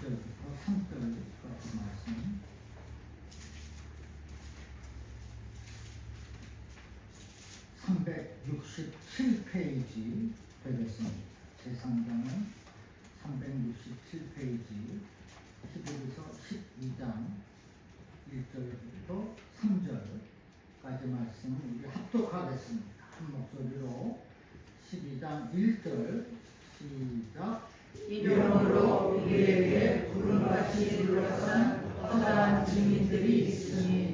1절부터 3절까지 말씀. (367페이지) 되겠습니다. 제3장은 367페이지 11에서 12장 1절부터 3절까지 말씀을 우리 합독하겠습니다. 한 목소리로 12장 1절 시작. 이러므로 우리에게 구름같이 둘러싼 허다한 증인들이 있으니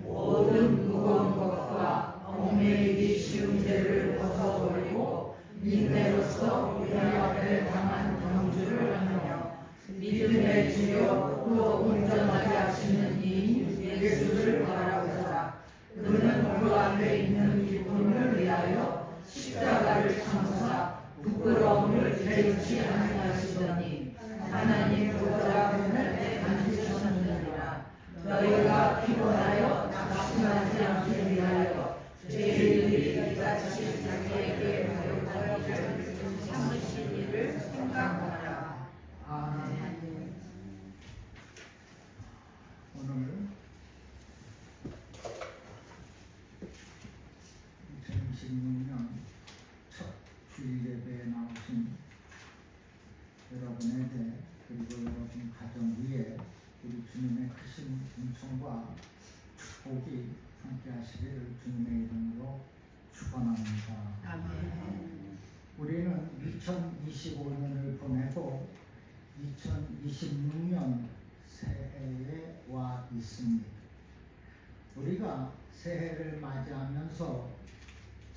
모든 무거운 것과 얽매이기 쉬운 죄를 벗어버리고 인내로서 우리 앞에 당한 경주를 하며 믿음의 주요 또 온전하게 하시는 이인 예수를 바라보자. 그는 그 앞에 있는 기쁨을 위하여 십자가를 참사 부끄러움을 개의치 아니하시더니 하나님 보좌 보좌에 앉으셨느니라. 너희가 피곤하여 낙심하지 않게 위하여 죄인들이 이같이 자기에게 가혹하게 참으신 일을 생각하라. 아멘. 오늘 2026년 첫 주일 예배에 나오신 여러분에게 그리고 여러분 가정 위에 우리 주님의 크신 은총과 축복이 함께 하시기를 주님의 이름으로 축원합니다. 아멘. 우리는 2025년을 보내고 2026년 새해에 와 있습니다. 우리가 새해를 맞이하면서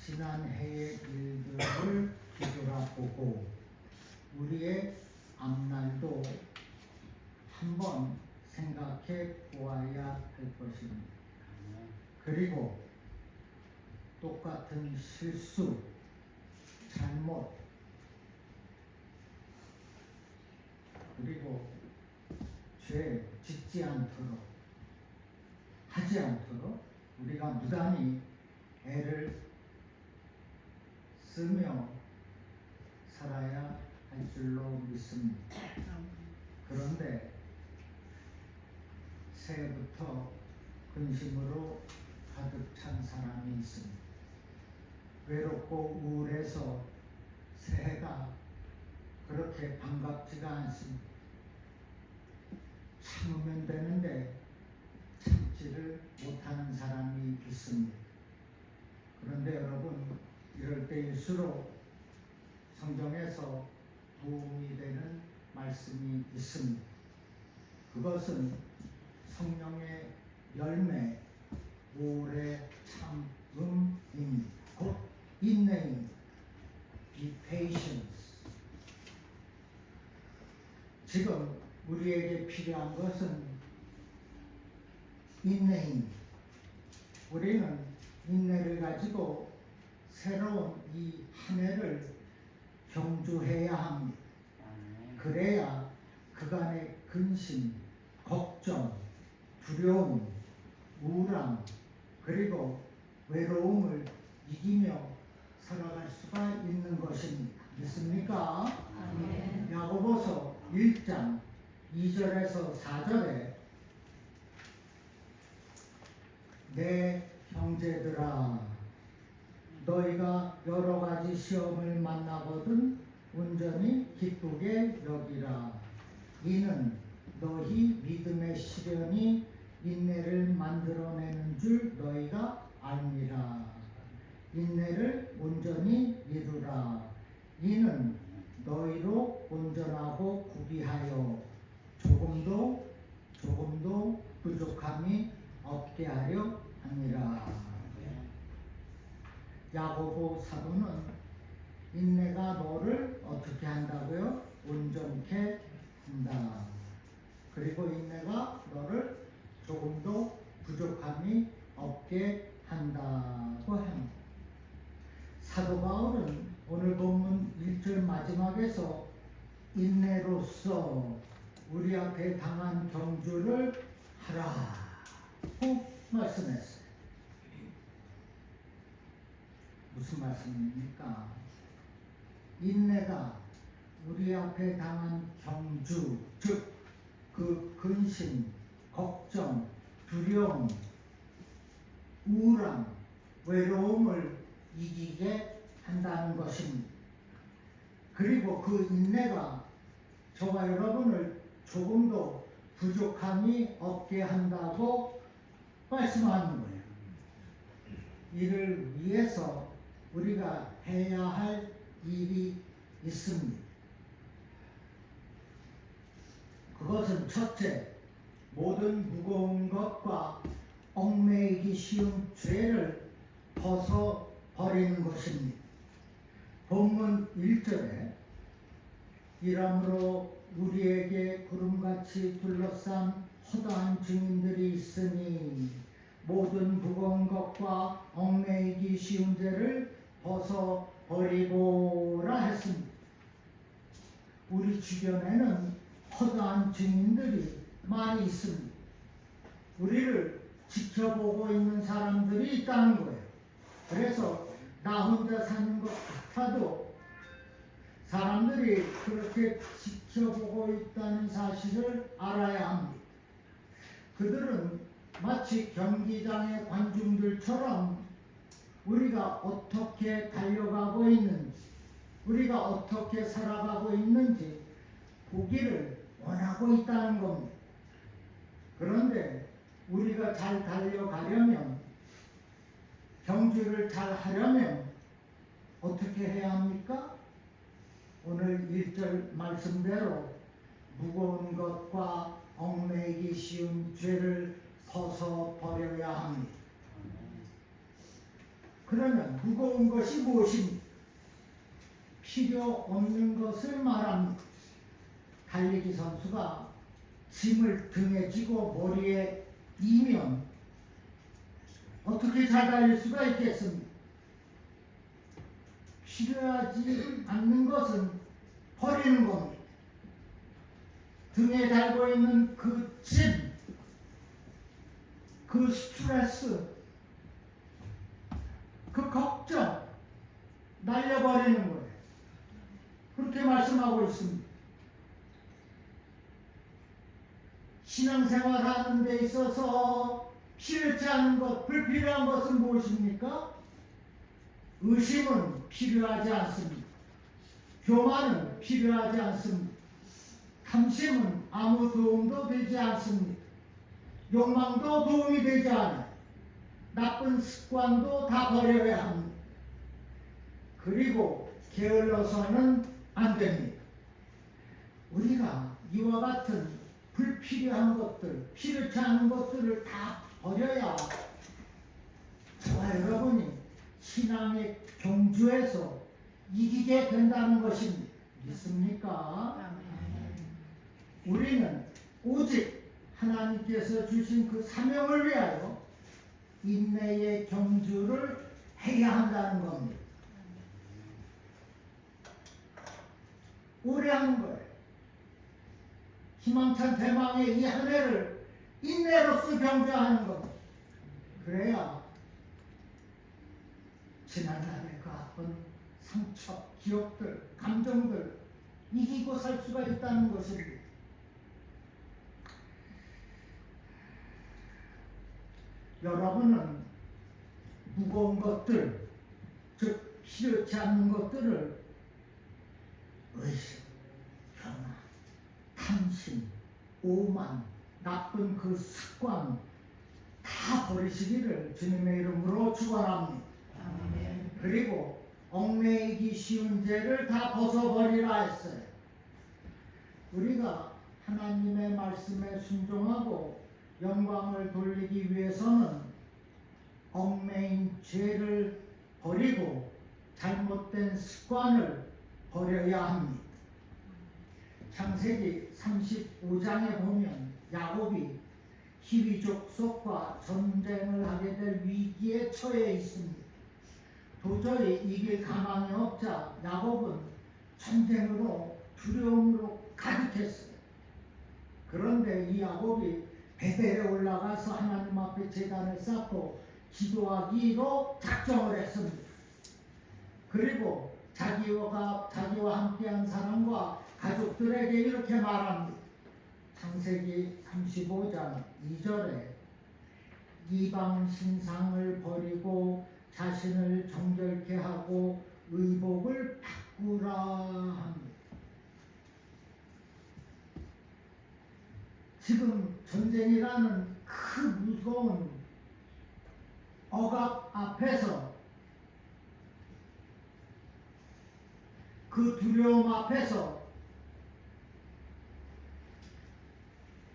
지난 해의 일들을 뒤돌아보고 우리의 앞날도 한번 생각해 보아야 할 것입니다. 그리고 똑같은 실수, 잘못, 그리고 죄 짓지 않도록, 하지 않도록 우리가 무단히 애를 쓰며 살아야 할 줄로 믿습니다. 그런데 새해부터 근심으로 가득 찬 사람이 있습니다. 외롭고 우울해서 새해가 그렇게 반갑지가 않습니다. 참으면 되는데 참지를 못하는 사람이 있습니다. 그런데 여러분, 이럴 때일수록 성경에서 도움이 되는 말씀이 있습니다. 그것은 성령의 열매, 오래 참음입니다. 곧 인내입니다. Be patience. 지금 우리에게 필요한 것은 인내입니다. 우리는 인내를 가지고 새로운 이 한 해를 경주해야 합니다. 그래야 그간의 근심, 걱정, 두려움, 우울함, 그리고 외로움을 이기며 살아갈 수가 있는 것입니다. 믿습니까? 아멘. 야고보서 1장 2절에서 4절에 내 형제들아, 너희가 여러 가지 시험을 만나거든 온전히 기쁘게 여기라. 이는 너희 믿음의 시련이 인내를 만들어내는 줄 너희가 알미라. 인내를 온전히 이루라. 이는 너희로 온전하고 구비하여 조금도 부족함이 없게 하려 함이라. 야고보 사도는 인내가 너를 어떻게 한다고요? 온전케 한다. 그리고 인내가 너를 조금도 부족함이 없게 한다고 합니다. 사도 바울은 오늘 본문 1절 마지막에서 인내로서 우리 앞에 당한 경주를 하라고 말씀했어요. 무슨 말씀입니까? 인내가 우리 앞에 당한 경주, 즉 그 근심, 걱정, 두려움, 우울함, 외로움을 이기게 한다는 것입니다. 그리고 그 인내가 저와 여러분을 조금도 부족함이 없게 한다고 말씀하는 거예요. 이를 위해서 우리가 해야 할 일이 있습니다. 그것은 첫째, 모든 무거운 것과 얽매이기 쉬운 죄를 벗어버리는 것입니다. 본문 1절에 이러므로 우리에게 구름같이 둘러싼 허다한 증인들이 있으니 모든 무거운 것과 얽매이기 쉬운 죄를 벗어버리고라 했습니다. 우리 주변에는 허다한 증인들이 많이 있습니다. 우리를 지켜보고 있는 사람들이 있다는 거예요. 그래서 나 혼자 사는 것 같아도 사람들이 그렇게 지켜보고 있다는 사실을 알아야 합니다. 그들은 마치 경기장의 관중들처럼 우리가 어떻게 달려가고 있는지, 우리가 어떻게 살아가고 있는지 보기를 원하고 있다는 겁니다. 그런데 우리가 잘 달려가려면, 경주를 잘 하려면 어떻게 해야 합니까? 오늘 1절 말씀대로 무거운 것과 얽매이기 쉬운 죄를 벗어버려야 합니다. 그러면 무거운 것이 무엇입니까? 필요 없는 것을 말합니다. 달리기 선수가 짐을 등에 지고 머리에 이면 어떻게 잘 달릴 수가 있겠습니까? 필요하지 않는 것은 버리는 겁니다. 등에 달고 있는 그 짐, 그 스트레스, 그 걱정 날려버리는 거예요. 그렇게 말씀하고 있습니다. 신앙생활 하는 데 있어서 필요치 않은 것, 불필요한 것은 무엇입니까? 의심은 필요하지 않습니다. 교만은 필요하지 않습니다. 탐심은 아무 도움도 되지 않습니다. 욕망도 도움이 되지 않아요. 나쁜 습관도 다 버려야 합니다. 그리고 게을러서는 안 됩니다. 우리가 이와 같은 불필요한 것들, 필요치 않은 것들을 다 버려야 저와 여러분이 신앙의 경주에서 이기게 된다는 것입니다. 믿습니까? 우리는 오직 하나님께서 주신 그 사명을 위하여 인내의 경주를 해야 한다는 겁니다. 오래 하는 거예요. 희망찬 대망의 이 한 해를 인내로서 경주하는 겁니다. 그래야 지난날의 그 아픈 상처, 기억들, 감정들 이기고 살 수가 있다는 것입니다. 여러분은 무거운 것들, 즉 필요치 않는 것들을 의심, 교만, 탐심, 오만, 나쁜 그 습관 다 버리시기를 주님의 이름으로 축원합니다. 그리고 얽매이기 쉬운 죄를 다 벗어버리라 했어요. 우리가 하나님의 말씀에 순종하고 영광을 돌리기 위해서는 얽매인 죄를 버리고 잘못된 습관을 버려야 합니다. 창세기 35장에 보면 야곱이 히위 족속과 전쟁을 하게 될 위기에 처해 있습니다. 도저히 이길 가망이 없자 야곱은 전쟁으로 두려움으로 가득했어요. 그런데 이 야곱이 베델에 올라가서 하나님 앞에 제단을 쌓고 기도하기로 작정을 했습니다. 그리고 자기와 함께한 사람과 가족들에게 이렇게 말합니다. 창세기 35장 2절에 이방 신상을 버리고 자신을 정결케 하고 의복을 바꾸라 합니다. 지금 전쟁이라는 그 무서운 억압 앞에서, 그 두려움 앞에서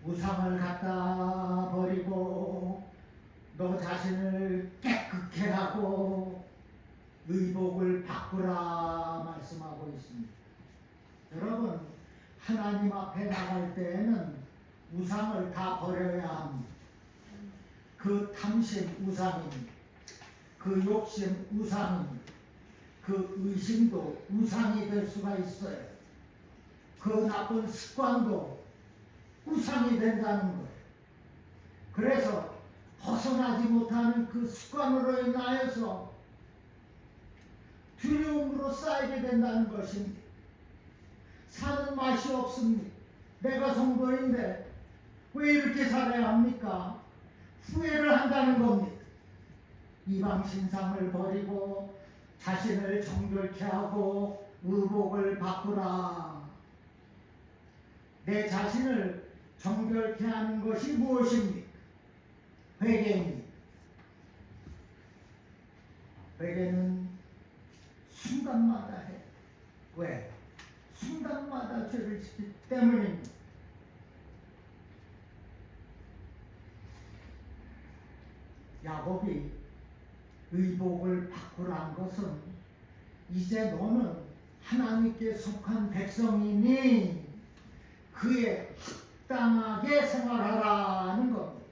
우상을 갖다 버리고 너 자신을 깨끗게 하고 의복을 바꾸라 말씀하고 있습니다. 여러분, 하나님 앞에 나갈 때에는 우상을 다 버려야 합니다. 그 탐심 우상입니다. 그 욕심 우상입니다. 그 의심도 우상이 될 수가 있어요. 그 나쁜 습관도 우상이 된다는 거예요. 그래서 벗어나지 못하는 그 습관으로 인하여서 두려움으로 쌓이게 된다는 것입니다. 사는 맛이 없습니다. 내가 성도인데 왜 이렇게 살아야 합니까? 후회를 한다는 겁니다. 이방 신상을 버리고 자신을 정결케 하고 의복을 바꾸라. 내 자신을 정결케 하는 것이 무엇입니까? 회개입니다. 회개는 순간마다 해. 왜? 순간마다 죄를 짓기 때문입니다. 야곱이 의복을 바꾸란 것은 이제 너는 하나님께 속한 백성이니 그에 합당하게 생활하라는 겁니다.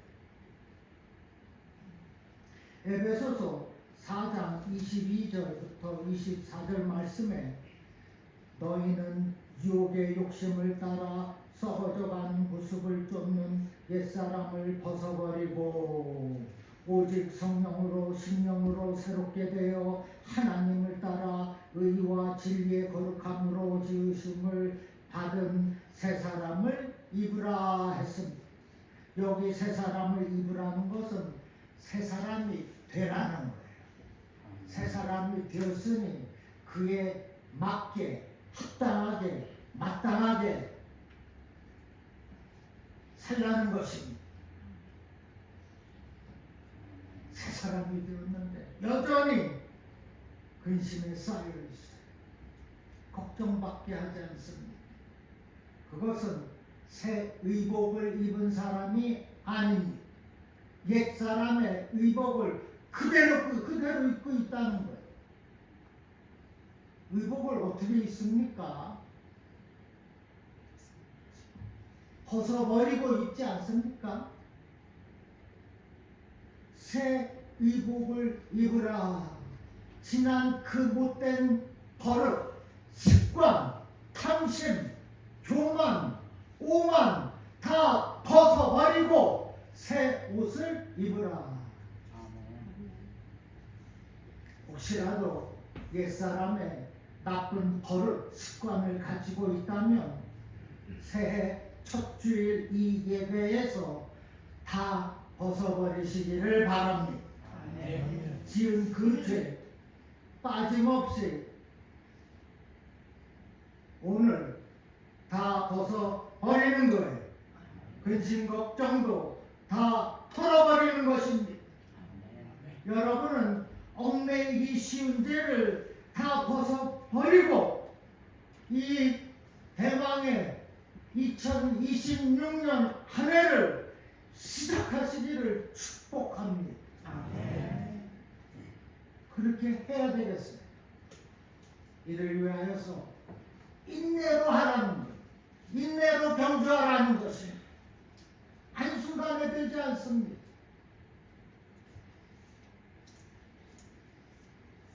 에베소서 4장 22절부터 24절 말씀에 너희는 유혹의 욕심을 따라 썩어져가는 모습을 쫓는 옛사람을 벗어버리고 오직 성령으로 심령으로 새롭게 되어 하나님을 따라 의와 진리의 거룩함으로 지으심을 받은 새 사람을 입으라 했습니다. 여기 새 사람을 입으라는 것은 새 사람이 되라는 거예요. 새 사람이 되었으니 그에 맞게 합당하게 마땅하게 살라는 것입니다. 새 사람이 되었는데 여전히 근심에 쌓여 있어요. 걱정밖에 하지 않습니다. 그것은 새 의복을 입은 사람이 아닙니다. 옛 사람의 의복을 그대로 입고 있다는 거예요. 의복을 어떻게 입습니까? 벗어버리고 입지 않습니까? 새 의복을 입으라. 지난 그 못된 버릇, 습관, 탐심, 교만, 오만 다 벗어버리고 새 옷을 입으라. 혹시라도 옛사람의 나쁜 버릇, 습관을 가지고 있다면 새해 첫 주일 이 예배에서 다 벗어버리시기를 바랍니다. 지은 그 죄 빠짐없이 오늘 다 벗어버리는 거예요. 근심 걱정도 다 털어버리는 것입니다. 여러분은 얽매이기 쉬운 죄를 다 벗어버리고 이 대망의 2026년 한 해를 시작하시기를 축복합니다. 그렇게 해야 되겠어요. 이를 위하여서 인내로 하라는 것, 인내로 경주하라는 것이 한순간에 되지 않습니다.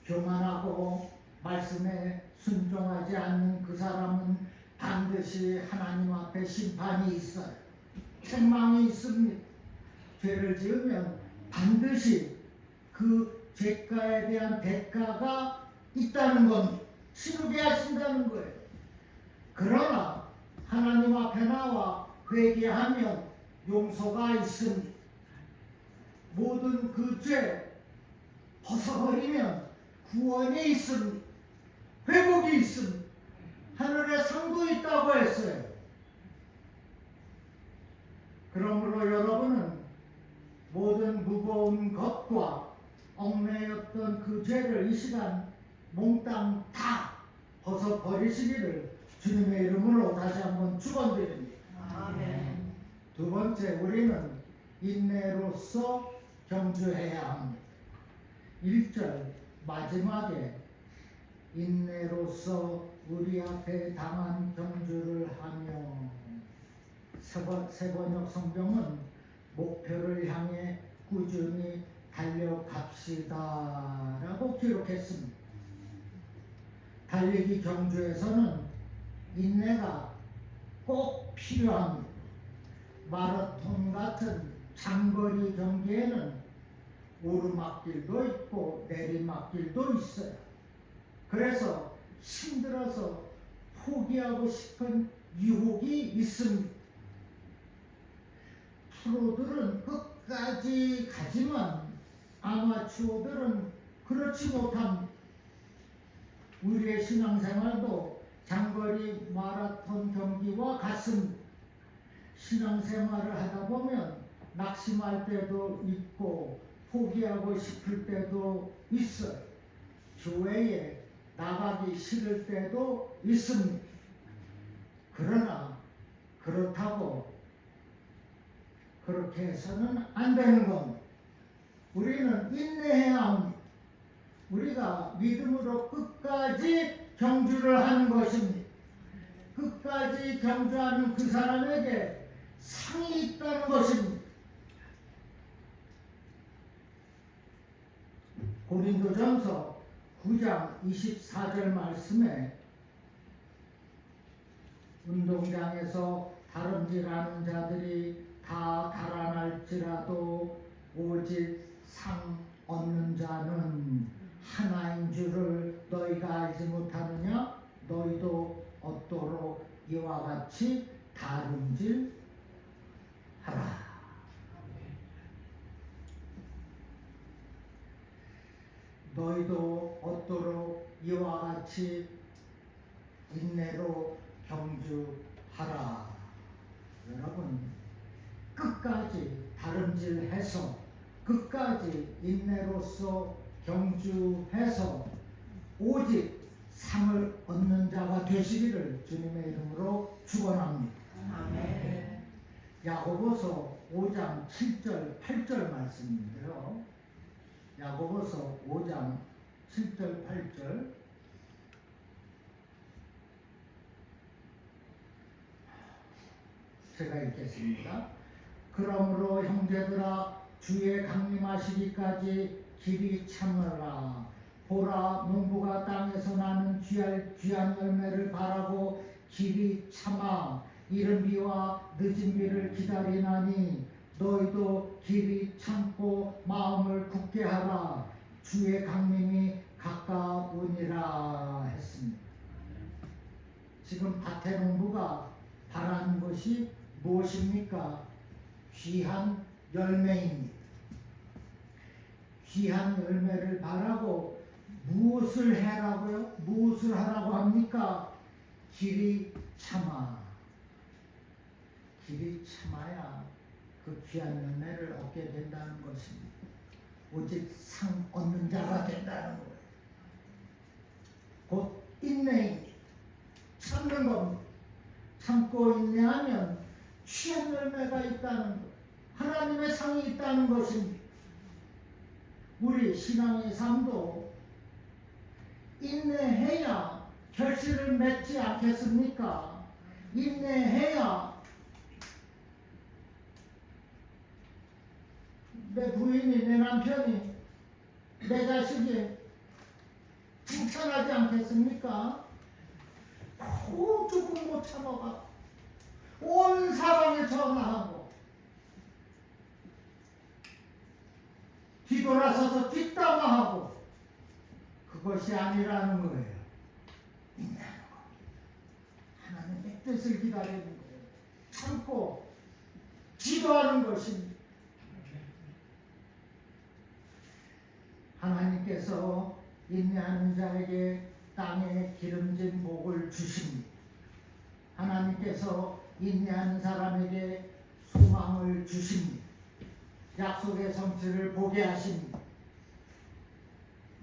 교만하고 말씀에 순종하지 않는 그 사람은 반드시 하나님 앞에 심판이 있어요. 책망이 있습니다. 죄를 지으면 반드시 그 죄가에 대한 대가가 있다는 겁니다. 치르게 하신다는 거예요. 그러나 하나님 앞에 나와 회개하면 용서가 있으니 모든 그 죄 벗어버리면 구원이 있으니 회복이 있으니 하늘의 상도 있다고 했어요. 그러므로 여러분은 모든 무거운 것과 얽매였던 그 죄를 이 시간 몽땅 다 벗어버리시기를 주님의 이름으로 다시 한번 축원드립니다. 아멘. 두 번째, 우리는 인내로서 경주해야 합니다. 1절 마지막에 인내로서 우리 앞에 당한 경주를 하며, 세번역 성경은 목표를 향해 꾸준히 달려갑시다 라고 기록했습니다. 달리기 경주에서는 인내가 꼭 필요합니다. 마라톤 같은 장거리 경기에는 오르막길도 있고 내리막길도 있어요. 그래서 힘들어서 포기하고 싶은 유혹이 있습니다. 프로들은 끝까지 가지만 아마추어들은 그렇지 못합니다. 우리의 신앙생활도 장거리 마라톤 경기와 같습니다. 신앙생활을 하다 보면 낙심할 때도 있고 포기하고 싶을 때도 있어요. 교회에 나가기 싫을 때도 있습니다. 그러나 그렇다고 그렇게 해서는 안 되는 겁니다. 우리는 인내해야 합니다. 우리가 믿음으로 끝까지 경주를 하는 것입니다. 끝까지 경주하는 그 사람에게 상이 있다는 것입니다. 고린도전서 9장 24절 말씀에 운동장에서 다름질하는 자들이 다 달아날지라도 오직 상 얻는 자는 하나인 줄을 너희가 알지 못하느냐? 너희도 얻도록 이와 같이 다름질하라. 너희도 얻도록 이와 같이 인내로 경주하라. 여러분, 끝까지 다름질해서 끝까지 인내로서 경주해서 오직 상을 얻는 자가 되시기를 주님의 이름으로 축원합니다. 아멘. 야고보서 5장 7절 8절 말씀인데요. 야고보서 5장 7절 8절 제가 읽겠습니다. 그러므로 형제들아 주의 강림하시기까지 길이 참으라. 보라, 농부가 땅에서 나는 귀한 열매를 바라고 길이 참아 이른 비와 늦은 비를 기다리나니 너희도 길이 참고 마음을 굳게 하라. 주의 강림이 가까우니라 했습니다. 지금 밭의 농부가 바라는 것이 무엇입니까? 귀한 열매입니다. 귀한 열매를 바라고 무엇을 해라고요? 무엇을 하라고 합니까? 길이 참아. 길이 참아야 그 귀한 열매를 얻게 된다는 것입니다. 오직 상 얻는 자가 된다는 거예요. 곧 인내입니다. 참는 겁니다. 참고 인내하면 귀한 열매가 있다는 것, 하나님의 상이 있다는 것입니다. 우리 신앙의 삶도 인내해야 결실을 맺지 않겠습니까? 인내해야 내 부인이, 내 남편이, 내 자식이 칭찬하지 않겠습니까? 조금 못 참아가 온 사방에 전화하고 뒤돌아서서 뒷담화하고 그것이 아니라는 거예요. 인내하는 겁니다. 하나님의 뜻을 기다리는 거예요. 참고 기도하는 것입니다. 하나님께서 인내하는 자에게 땅에 기름진 복을 주십니다. 하나님께서 인내하는 사람에게 소망을 주십니다. 약속의 성취를 보게 하십니다.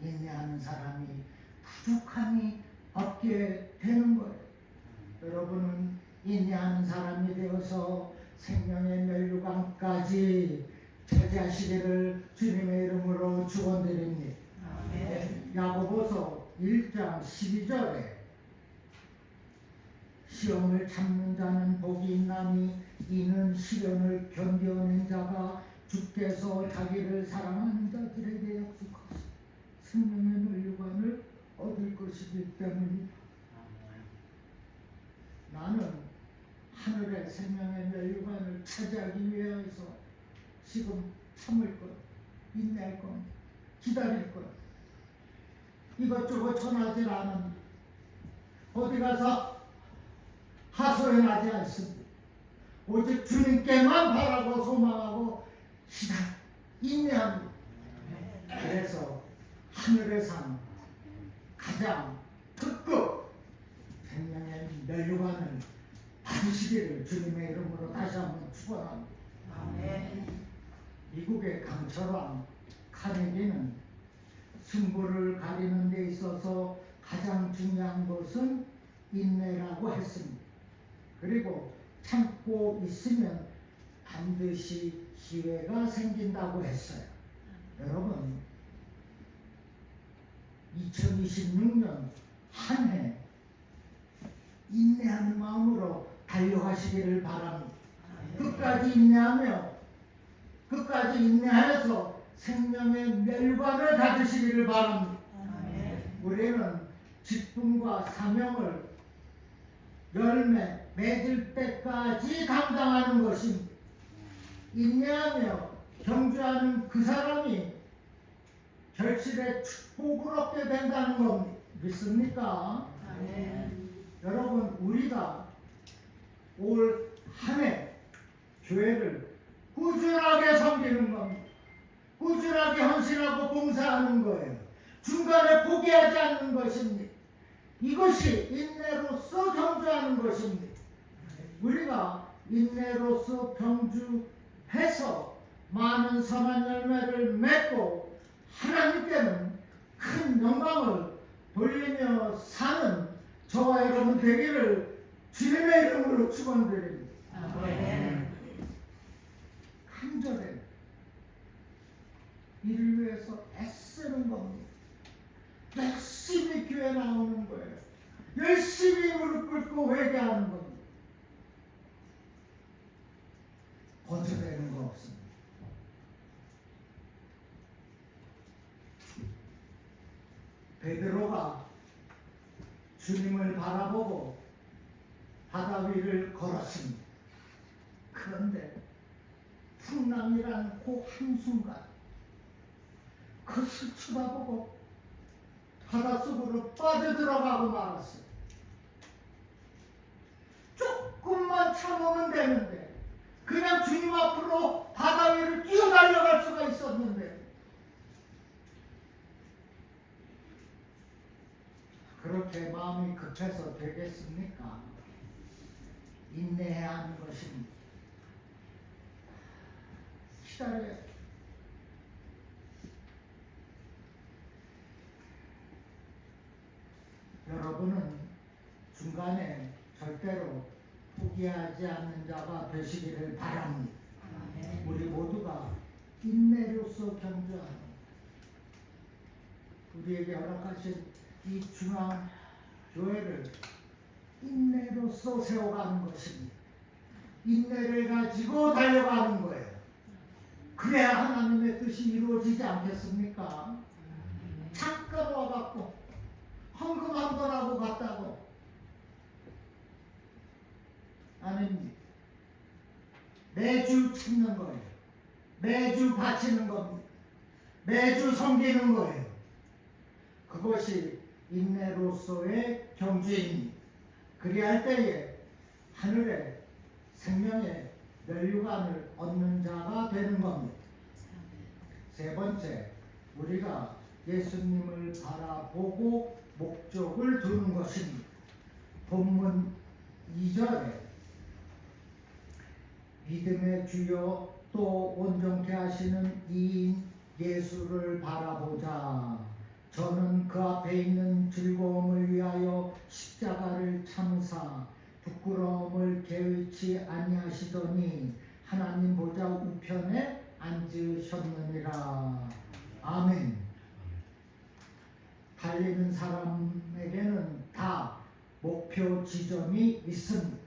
인내하는 사람이 부족함이 없게 되는 거예요. 여러분은 인내하는 사람이 되어서 생명의 멸류관까지 차지하시기를 주님의 이름으로 축원드립니다. 야고보서 1장 12절에 시험을 참는 자는 복이 있나니 이는 시련을 견뎌낸 자가 주께서 자기를 사랑하는 자들에게 약속하신 생명의 멸류관을 얻을 것이기 때문이다. 나는 하늘의 생명의 멸류관을 차지하기 위해서 지금 참을 것, 인내할 것, 기다릴 것, 이것저것 전하지 않은 어디 가서 하소연하지 않습니다. 오직 주님께만 바라고 소망하고 인내합니다. 그래서 하늘의 상 가장 특급 생명의 멸류관을 받으시기를 주님의 이름으로 다시 한번 축원합니다. 미국의 강철왕 카네기는 승부를 가리는 데 있어서 가장 중요한 것은 인내라고 했습니다. 그리고 참고 있으면 반드시 기회가 생긴다고 했어요. 여러분 2026년 한 해 인내하는 마음으로 달려가시기를 바랍니다. 끝까지 인내하며 끝까지 인내하여서 생명의 멸관을 가지시기를 바랍니다. 우리는 직분과 사명을 열매 맺을 때까지 감당하는 것입니다. 인내하며 경주하는 그 사람이 결실의 축복을 얻게 된다는 겁니다. 믿습니까? 여러분 우리가 올 한 해 교회를 꾸준하게 섬기는 겁니다. 꾸준하게 헌신하고 봉사하는 거예요. 중간에 포기하지 않는 것입니다. 이것이 인내로서 경주하는 것입니다. 우리가 인내로서 경주해서 많은 선한 열매를 맺고 하나님께는 큰 영광을 돌리며 사는 저와 여러분 되기를 주님의 이름으로 축원드립니다. 간절해 이를 위해서 애쓰는 겁니다. 열심히 교회 나오는 거예요. 열심히 무릎 꿇고 회개하는 겁니다. 거절되는 거 없습니다. 베드로가 주님을 바라보고 바다 위를 걸었습니다. 그런데 풍랑이란 그 한순간 그것을 쳐다보고 바닷속으로 빠져들어가고 말았어요. 조금만 참으면 되는데 그냥 주님 앞으로 바다 위를 뛰어달려갈 수가 있었는데 그렇게 마음이 급해서 되겠습니까? 인내해야 하는 것입니다. 기다려야 여러분은 중간에 절대로 포기하지 않는 자가 되시기를 바랍니다. 우리 모두가 인내로서 경주하는 우리에게 허락하신 이 중앙 교회를 인내로서 세워가는 것입니다. 인내를 가지고 달려가는 거예요. 그래야 하나님의 뜻이 이루어지지 않겠습니까? 잠깐 와갖고 헌금 한 번 하고 갔다고 아닙니다. 매주 찾는 거예요. 매주 바치는 겁니다. 매주 섬기는 거예요. 그것이 인내로서의 경주입니다. 그리할 때에 하늘에 생명의 면류관을 얻는 자가 되는 겁니다. 세 번째, 우리가 예수님을 바라보고 목적을 두는 것입니다. 본문 2절에 믿음의 주여 또 온전케 하시는 이인 예수를 바라보자. 저는 그 앞에 있는 즐거움을 위하여 십자가를 참으사 부끄러움을 개의치 아니하시더니 하나님 보좌 우편에 앉으셨느니라. 아멘. 달리는 사람에게는 다 목표 지점이 있습니다.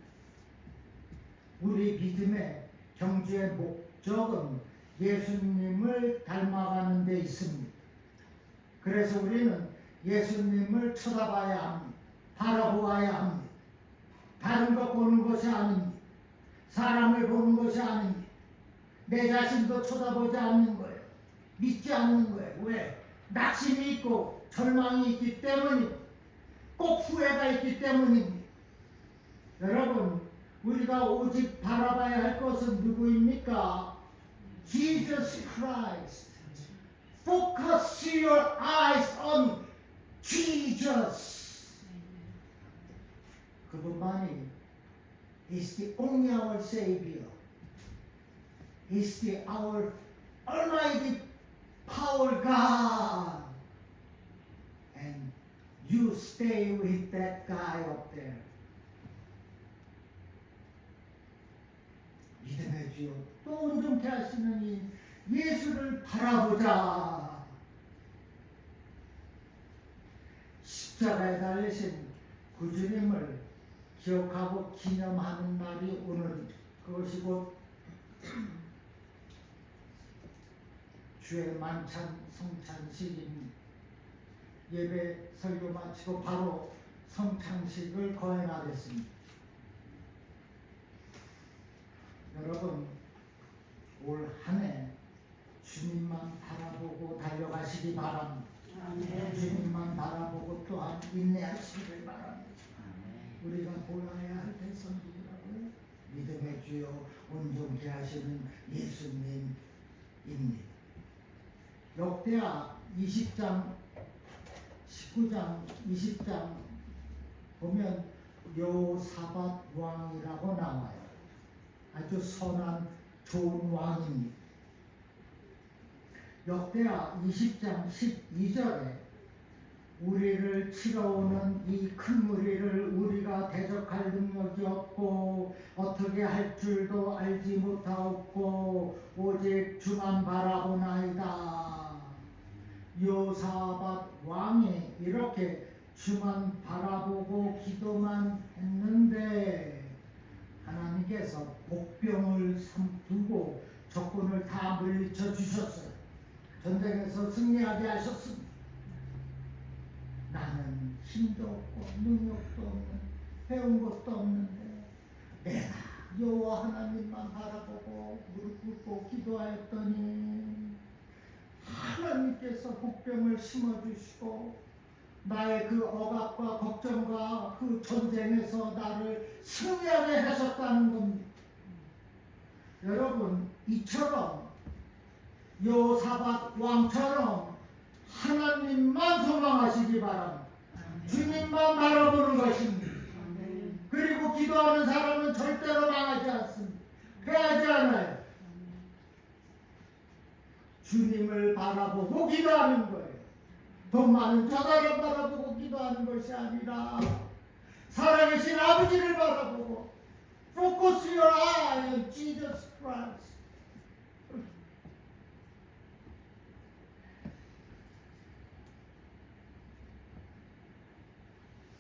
우리 믿음의 경주의 목적은 예수님을 닮아가는 데 있습니다. 그래서 우리는 예수님을 쳐다봐야 합니다. 바라보아야 합니다. 다른 것 보는 것이 아닙니다. 사람을 보는 것이 아닙니다. 내 자신도 쳐다보지 않는 거예요. 믿지 않는 거예요. 왜? 낙심이 있고 절망이 있기 때문입니다. 꼭 후회가 있기 때문입니다. 여러분, 우리가 오직 바라봐야 할 것은 누구입니까? Jesus Christ. Focus your eyes on Jesus. 그분만이 is the only our Savior. Is the our Almighty Power God. And you stay with that guy up there. 믿음의 주여 또 온전케 하시는 이 예수를 바라보자. 십자가에 달리신 구주님을 기억하고 기념하는 날이 오늘입니다. 그것이 곧 주의 만찬 성찬식입니다. 예배 설교 마치고 바로 성찬식을 거행하겠습니다. 여러분, 올 한 해 주님만 바라보고 달려가시기 바랍니다. 아멘. 주님만 바라보고 또한 인내하시기를 바랍니다. 우리가 보아야 할 대선들이라고 믿음의 주여 온전케 하시는 예수님입니다. 역대하 20장 19장 20장 보면 여호사밧 왕이라고 나와요. 아주 선한 좋은 왕입니다. 역대하 20장 12절에 우리를 치러오는 이 큰 무리를 우리가 대적할 능력이 없고 어떻게 할 줄도 알지 못하옵고 오직 주만 바라보나이다. 여호사밧 왕이 이렇게 주만 바라보고 기도만 했는데 하나님께서 복병을 두고 적군을 다 물리쳐 주셨어요. 전쟁에서 승리하게 하셨습니다. 나는 힘도 없고 능력도 없는 배운 것도 없는데 내가 여호와 하나님만 바라보고 무릎 꿇고 기도하였더니 하나님께서 복병을 심어주시고 나의 그 억압과 걱정과 그 전쟁에서 나를 승리하게 하셨다는 겁니다. 여러분, 이처럼 여호사밧 왕처럼 하나님만 소망하시기 바랍니다. 주님만 바라보는 것입니다. 그리고 기도하는 사람은 절대로 망하지 않습니다. 패하지 않아요. 주님을 바라보고 기도하는 거예요. 돈 많은 저 사람 바라보고 기도하는 것이 아니라 살아계신 아버지를 바라보고 Focus your eye on Jesus Christ.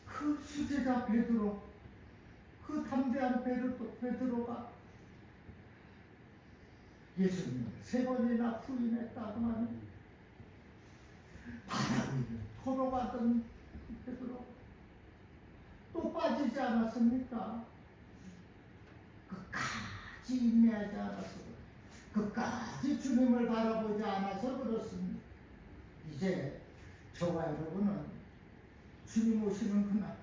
그 수제자 베드로, 그 담대한 베드로가 예수님을 3번이나 부인했다고 하는 바다 위를 토로가던 베드로 또 빠지지 않았습니까? 끝까지 인내하지 않아서 끝까지 주님을 바라보지 않아서 그렇습니다. 이제 저와 여러분은 주님 오시는 그날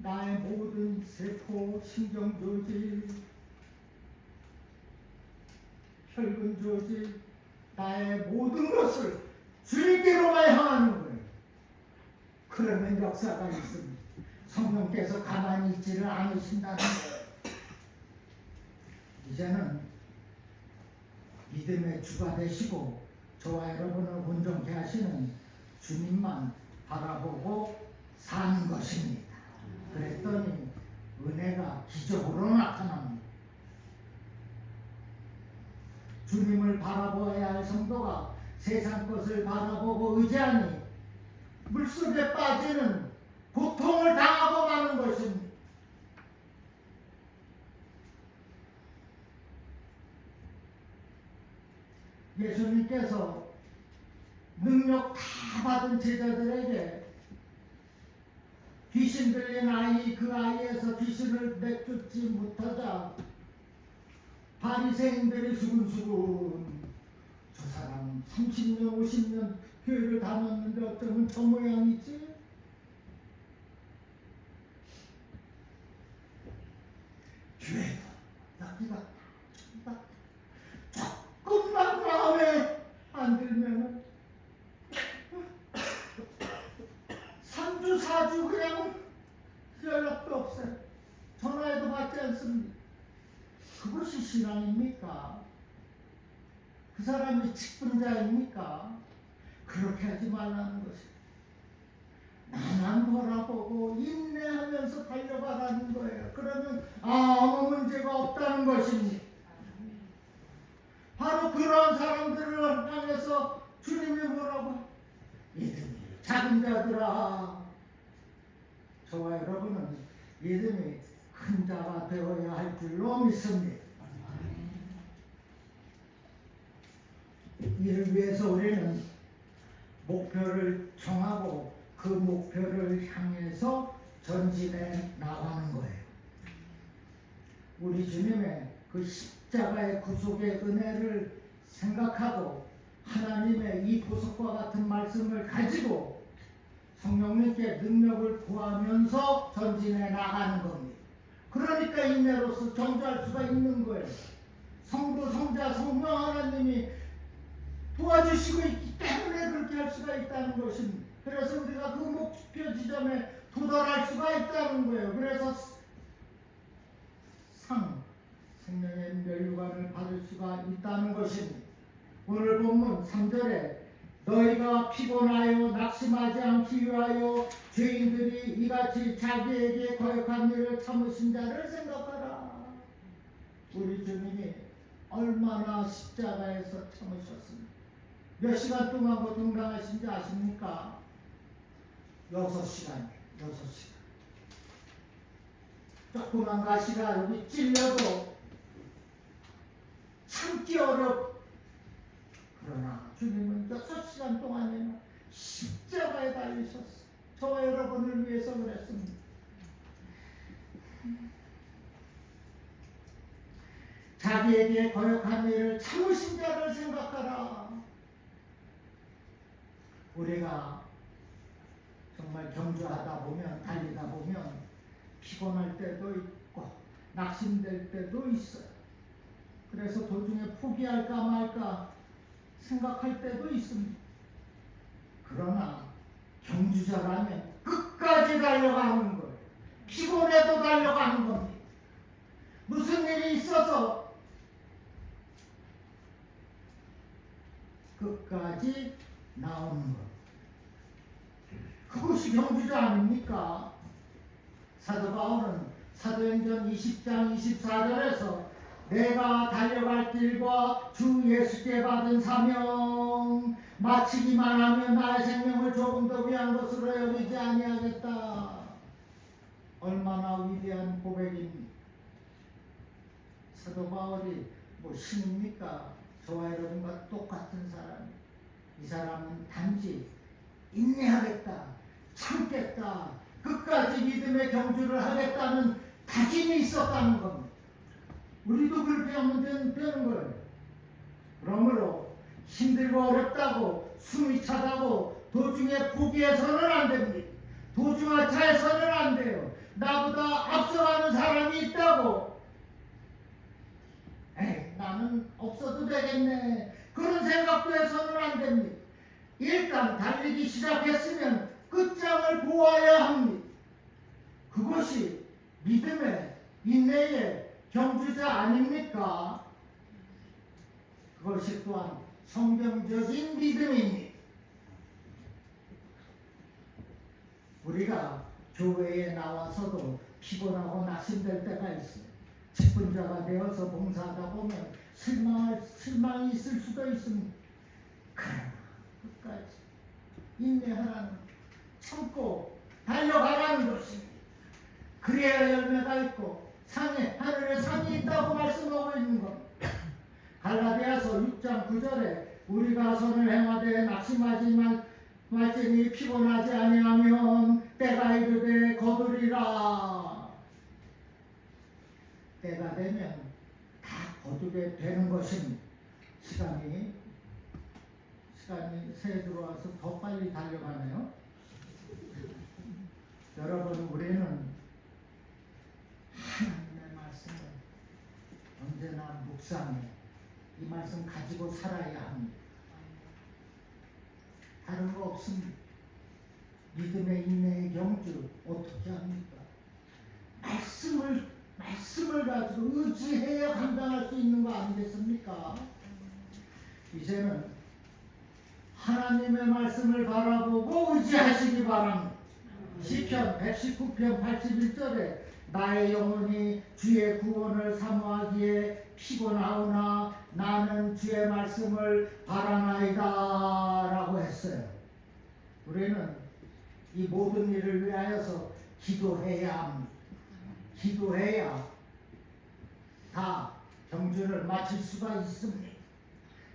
나의 모든 세포, 신경조직, 혈근조직, 나의 모든 것을 주님께로만 향하는 거예요. 그러면 역사가 있습니다. 성령께서 가만히 있지를 않으신다는 거예요. 이제는 믿음의 주가 되시고 저와 여러분을 온전케 하시는 주님만 바라보고 사는 것입니다. 그랬더니 은혜가 기적으로 나타납니다. 주님을 바라보아야 할 성도가 세상 것을 바라보고 의지하니 물속에 빠지는 고통을 당하고 마는 것입니다. 예수님께서 능력 다 받은 제자들에게 귀신 들린 아이, 그 아이에서 귀신을 내쫓지 못하자 바리새인들이 수근수근 저 사람 30년 50년 교회를 다녔는데 어쩌면 저 모양이지? 교회도 여기가 조금만 마음에 안 들면 3주 4주 그냥 연락도 없어요. 전화해도 받지 않습니다. 그것이 신앙입니까? 그 사람이 직분자입니까? 그렇게 하지 말라는 것입니다. 나만 바라보고 인내하면서 달려가라는 거예요. 그러면 아무 문제가 없다는 것입니다. 바로 그런 사람들을 향해서 주님이 뭐라고? 믿음이 작은 자들아. 저와 여러분은 믿음이 큰 자가 되어야 할 줄로 믿습니다. 이를 위해서 우리는 목표를 정하고 그 목표를 향해서 전진해 나가는 거예요. 우리 주님의 그 십자가의 구속의 은혜를 생각하고 하나님의 이 보석과 같은 말씀을 가지고 성령님께 능력을 구하면서 전진해 나가는 겁니다. 그러니까 인내로서 정죄할 수가 있는 거예요. 성도, 성자, 성령 하나님이 도와주시고 있기 때문에 그렇게 할 수가 있다는 것입니다. 그래서 우리가 그 목표 지점에 도달할 수가 있다는 거예요. 그래서 생명의 멸류관을 받을 수가 있다는 것입니다. 오늘 본문 3절에 너희가 피곤하여 낙심하지 않기 위하여 죄인들이 이같이 자기에게 거역한 일을 참으신 자를 생각하라. 우리 주님이 얼마나 십자가에서 참으셨습니까? 몇 시간 동안 고통당하신지 아십니까? 6시간. 조그만 가시가 여기 찔려도 참기 어렵. 그러나 주님은 6시간 동안에는 십자가에 달리셨어. 저와 여러분을 위해서 그랬습니다. 자기에게 거역한 일을 참으신 자를 생각하라. 우리가 정말 경주하다 보면, 달리다 보면 피곤할 때도 있고 낙심될 때도 있어요. 그래서 도중에 포기할까 말까 생각할 때도 있습니다. 그러나 경주자라면 끝까지 달려가는 거예요. 피곤해도 달려가는 겁니다. 무슨 일이 있어서 끝까지 나오는 것. 그것이 경주자 아닙니까? 사도 바울은 사도행전 20장 24절에서 내가 달려갈 길과 주 예수께 받은 사명 마치기만 하면 나의 생명을 조금 더 귀한 것으로 여기지 아니하겠다. 얼마나 위대한 고백입니까? 사도 바울이 뭐 신입니까? 저와 여러분과 똑같은 사람. 이 사람은 단지 인내하겠다, 참겠다, 끝까지 믿음의 경주를 하겠다는 다짐이 있었다는 겁니다. 우리도 그렇게 하면 되는 거예요. 그러므로 힘들고 어렵다고 숨이 차다고 도중에 포기해서는 안 됩니다. 도중하차해서는 안 돼요. 나보다 앞서가는 사람이 있다고. 에이, 나는 없어도 되겠네. 그런 생각도 해서는 안 됩니다. 일단 달리기 시작했으면 끝장을 보아야 합니다. 그것이 믿음의 인내의 경주자 아닙니까? 그것이 또한 성경적인 믿음입니다. 우리가 교회에 나와서도 피곤하고 낙심될 때가 있어요. 직분자가 되어서 봉사하다 보면 실망이 있을 수도 있습니다. 그러나 끝까지 인내하라는, 참고 달려가라는 것입니다. 그래야 열매가 있고 하늘에 상이 있다고 말씀하고 있는 겁니다. 갈라디아서 6장 9절에 우리가 선을 행하되 낙심하지만 말씀이 피곤하지 아니하면 때가 이르되 거두리라. 때가 되면 다 거두게 되는 것입니다. 시간이 새해 들어와서 더 빨리 달려가네요. 여러분, 우리는 하나님의 말씀을 언제나 묵상해 이 말씀 가지고 살아야 합니다. 다른 거 없습니다. 믿음의 인내의 경주 어떻게 합니까? 말씀을 가지고 의지해야 감당할 수 있는 거 아니겠습니까? 이제는 하나님의 말씀을 바라보고 의지하시기 바랍니다. 시편 119편 81절에 나의 영혼이 주의 구원을 사모하기에 피곤하오나 나는 주의 말씀을 바라나이다 라고 했어요. 우리는 이 모든 일을 위하여서 기도해야 합니다. 기도해야 다 경주를 마칠 수가 있습니다.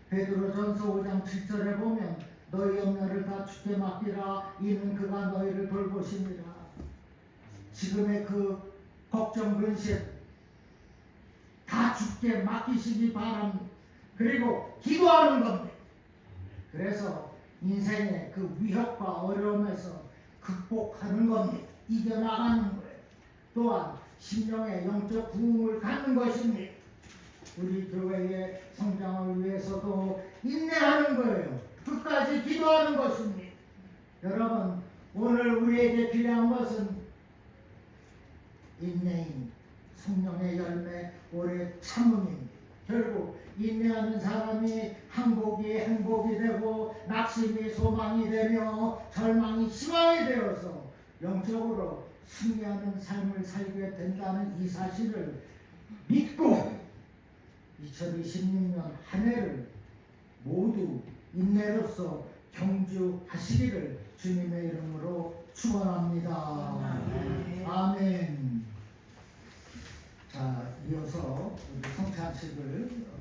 베드로전서 5장 7절에 보면 너희 염려를 다 주께 맡기라 이는 그가 너희를 돌보십니다. 지금의 그 걱정 근심 다 주께 맡기시기 바랍니다. 그리고 기도하는 겁니다. 그래서 인생의 그 위협과 어려움에서 극복하는 겁니다. 이겨나가는 거예요. 또한 심령의 영적 부흥을 갖는 것입니다. 우리 교회의 성장을 위해서도 인내하는 거예요. 끝까지 기도하는 것입니다. 여러분, 오늘 우리에게 필요한 것은 인내인 성령의 열매, 오래 참음입니다. 결국 인내하는 사람이 항복이 행복이 되고 낙심이 소망이 되며 절망이 희망이 되어서 영적으로 승리하는 삶을 살게 된다는 이 사실을 믿고 2026년 한 해를 모두 인내로서 경주하시기를 주님의 이름으로 축원합니다. 아멘. 자, 이어서 우리 성찬식을